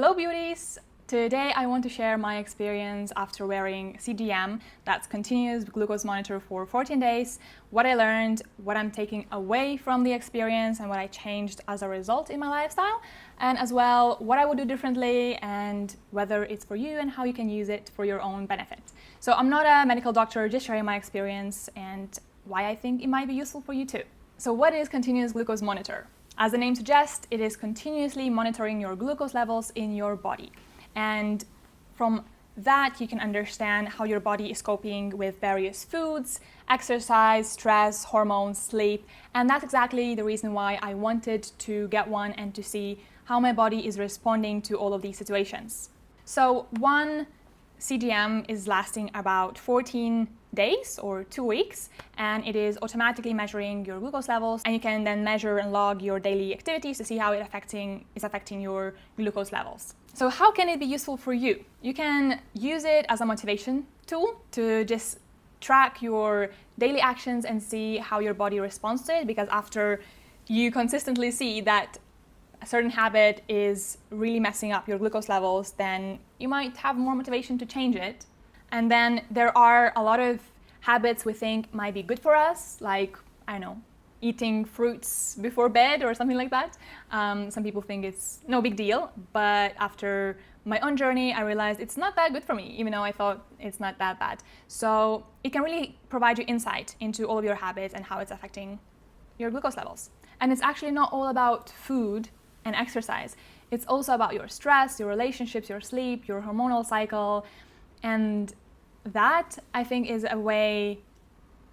Hello beauties! Today I want to share my experience after wearing CGM, that's continuous glucose monitor, for 14 days, what I learned, what I'm taking away from the experience and what I changed as a result in my lifestyle, and as well what I would do differently and whether it's for you and how you can use it for your own benefit. So I'm not a medical doctor, just sharing my experience and why I think it might be useful for you too. So what is continuous glucose monitor? As the name suggests, it is continuously monitoring your glucose levels in your body. And from that, you can understand how your body is coping with various foods, exercise, stress, hormones, sleep. And that's exactly the reason why I wanted to get one and to see how my body is responding to all of these situations. So one CGM is lasting about 14 days or 2 weeks, and it is automatically measuring your glucose levels, and you can then measure and log your daily activities to see how it is affecting your glucose levels. So how can it be useful for you? You can use it as a motivation tool to just track your daily actions and see how your body responds to it, because after you consistently see that a certain habit is really messing up your glucose levels, then you might have more motivation to change it. And then there are a lot of habits we think might be good for us, like, I don't know, eating fruits before bed or something like that. Some people think it's no big deal, but after my own journey, I realized it's not that good for me, even though I thought it's not that bad. So it can really provide you insight into all of your habits and how it's affecting your glucose levels. And it's actually not all about food and exercise. It's also about your stress, your relationships, your sleep, your hormonal cycle. And that, I think, is a way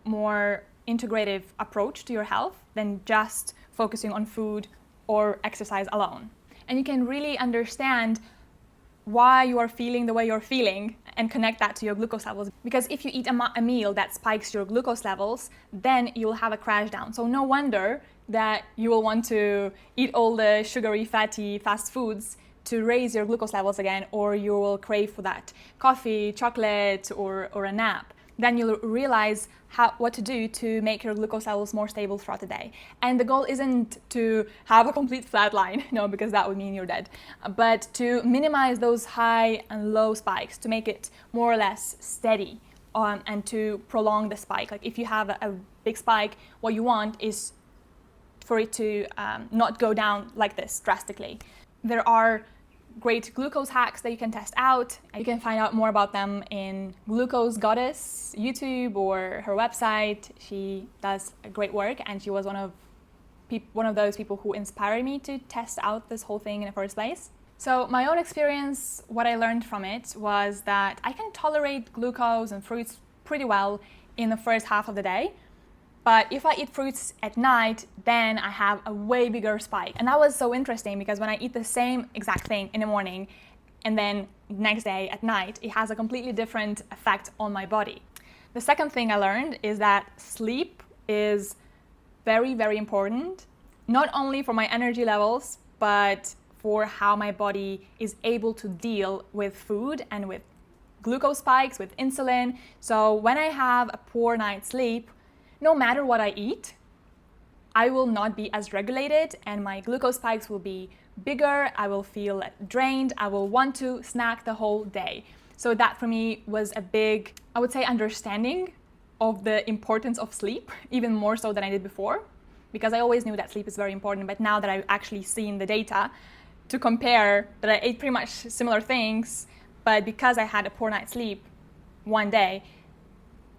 more integrative approach to your health than just focusing on food or exercise alone. And you can really understand why you are feeling the way you're feeling and connect that to your glucose levels. Because if you eat a meal that spikes your glucose levels, then you'll have a crash down. So no wonder that you will want to eat all the sugary, fatty, fast foods to raise your glucose levels again, or you will crave for that coffee, chocolate, or a nap. Then you'll realize what to do to make your glucose levels more stable throughout the day. And the goal isn't to have a complete flat line, no, because that would mean you're dead, but to minimize those high and low spikes, to make it more or less steady, and to prolong the spike. Like if you have a big spike, what you want is for it to not go down like this drastically. There are great glucose hacks that you can test out. You can find out more about them in Glucose Goddess YouTube or her website. She does great work, and she was one of those people who inspired me to test out this whole thing in the first place. So my own experience, what I learned from it was that I can tolerate glucose and fruits pretty well in the first half of the day. But if I eat fruits at night, then I have a way bigger spike. And that was so interesting because when I eat the same exact thing in the morning and then next day at night, it has a completely different effect on my body. The second thing I learned is that sleep is very, very important, not only for my energy levels, but for how my body is able to deal with food and with glucose spikes, with insulin. So when I have a poor night's sleep, no matter what I eat, I will not be as regulated and my glucose spikes will be bigger, I will feel drained, I will want to snack the whole day. So that for me was a big, I would say, understanding of the importance of sleep, even more so than I did before, because I always knew that sleep is very important, but now that I've actually seen the data to compare that I ate pretty much similar things, but because I had a poor night's sleep one day,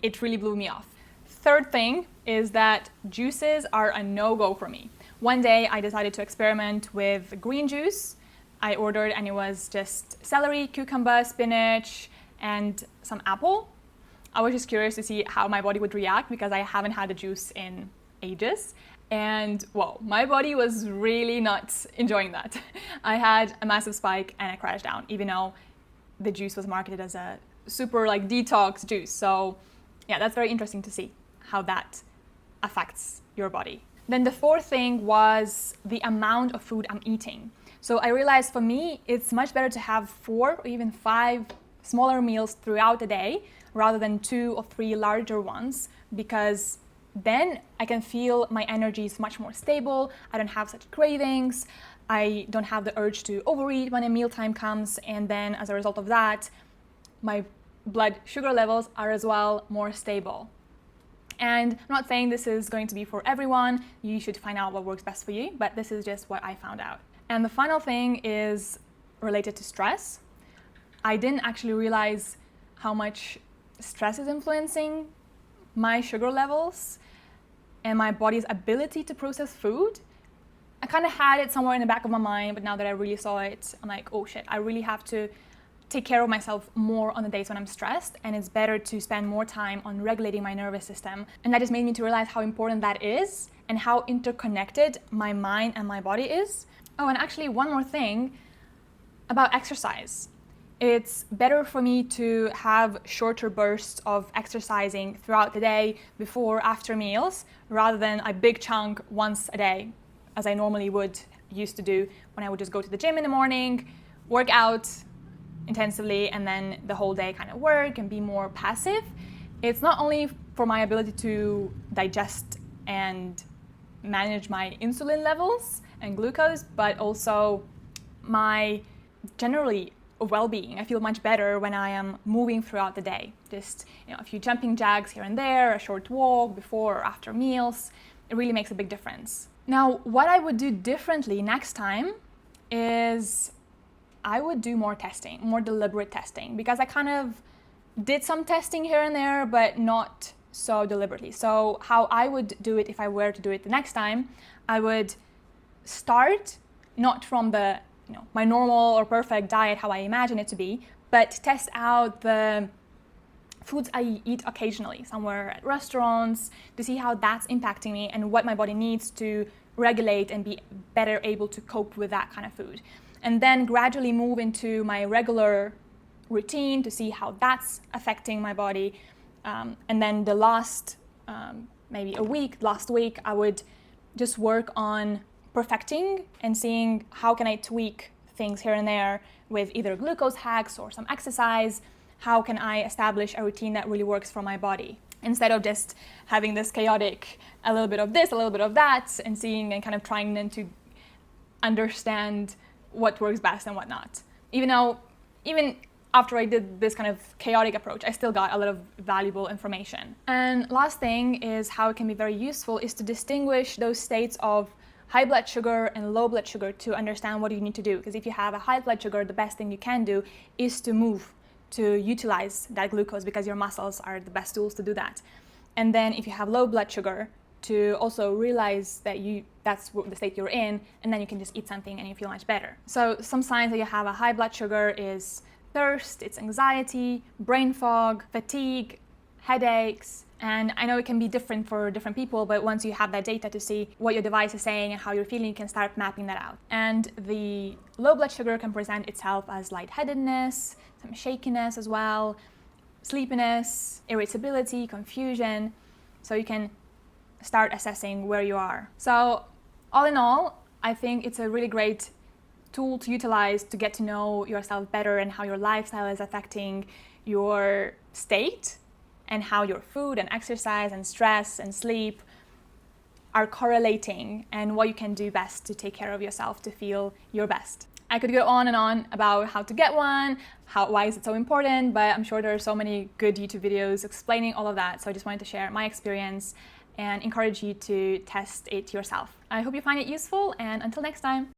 it really blew me off. Third thing is that juices are a no-go for me. One day I decided to experiment with green juice. I ordered and it was just celery, cucumber, spinach, and some apple. I was just curious to see how my body would react because I haven't had a juice in ages. And well, my body was really not enjoying that. I had a massive spike and I crashed down, even though the juice was marketed as a super detox juice. So yeah, that's very interesting to see how that affects your body. Then the fourth thing was the amount of food I'm eating. So I realized for me, it's much better to have 4 or even 5 smaller meals throughout the day rather than 2 or 3 larger ones, because then I can feel my energy is much more stable. I don't have such cravings. I don't have the urge to overeat when a mealtime comes, and then as a result of that, my blood sugar levels are as well more stable. And I'm not saying this is going to be for everyone. You should find out what works best for you, but this is just what I found out. And the final thing is related to stress. I didn't actually realize how much stress is influencing my sugar levels and my body's ability to process food. I kind of had it somewhere in the back of my mind, but now that I really saw it, I'm like, oh shit, I really have to take care of myself more on the days when I'm stressed, and it's better to spend more time on regulating my nervous system. And that just made me to realize how important that is and how interconnected my mind and my body is. Oh, and actually one more thing about exercise. It's better for me to have shorter bursts of exercising throughout the day, before, after meals, rather than a big chunk once a day, as I normally used to do when I would just go to the gym in the morning, work out intensively, and then the whole day kind of work and be more passive. It's not only for my ability to digest and manage my insulin levels and glucose, but also my generally well-being. I feel much better when I am moving throughout the day. Just, a few jumping jacks here and there, a short walk before or after meals. It really makes a big difference. Now, what I would do differently next time is I would do more testing, more deliberate testing, because I kind of did some testing here and there, but not so deliberately. So how I would do it if I were to do it the next time, I would start not from the my normal or perfect diet, how I imagine it to be, but test out the foods I eat occasionally, somewhere at restaurants, to see how that's impacting me and what my body needs to regulate and be better able to cope with that kind of food. And then gradually move into my regular routine to see how that's affecting my body. And then the last, maybe last week, I would just work on perfecting and seeing how can I tweak things here and there with either glucose hacks or some exercise. How can I establish a routine that really works for my body, instead of just having this chaotic, a little bit of this, a little bit of that, and seeing and kind of trying then to understand what works best and what not. Even after I did this kind of chaotic approach, I still got a lot of valuable information. And last thing is how it can be very useful is to distinguish those states of high blood sugar and low blood sugar to understand what you need to do. Because if you have a high blood sugar, the best thing you can do is to move, to utilize that glucose, because your muscles are the best tools to do that. And then if you have low blood sugar, to also realize that that's the state you're in, and then you can just eat something and you feel much better. So some signs that you have a high blood sugar is thirst, it's anxiety, brain fog, fatigue, headaches. And I know it can be different for different people, but once you have that data to see what your device is saying and how you're feeling, you can start mapping that out. And the low blood sugar can present itself as lightheadedness, some shakiness as well, sleepiness, irritability, confusion. So you can start assessing where you are. So all in all, I think it's a really great tool to utilize to get to know yourself better and how your lifestyle is affecting your state, and how your food and exercise and stress and sleep are correlating, and what you can do best to take care of yourself to feel your best. I could go on and on about how to get one, why is it so important, but I'm sure there are so many good YouTube videos explaining all of that. So I just wanted to share my experience and encourage you to test it yourself. I hope you find it useful, and until next time.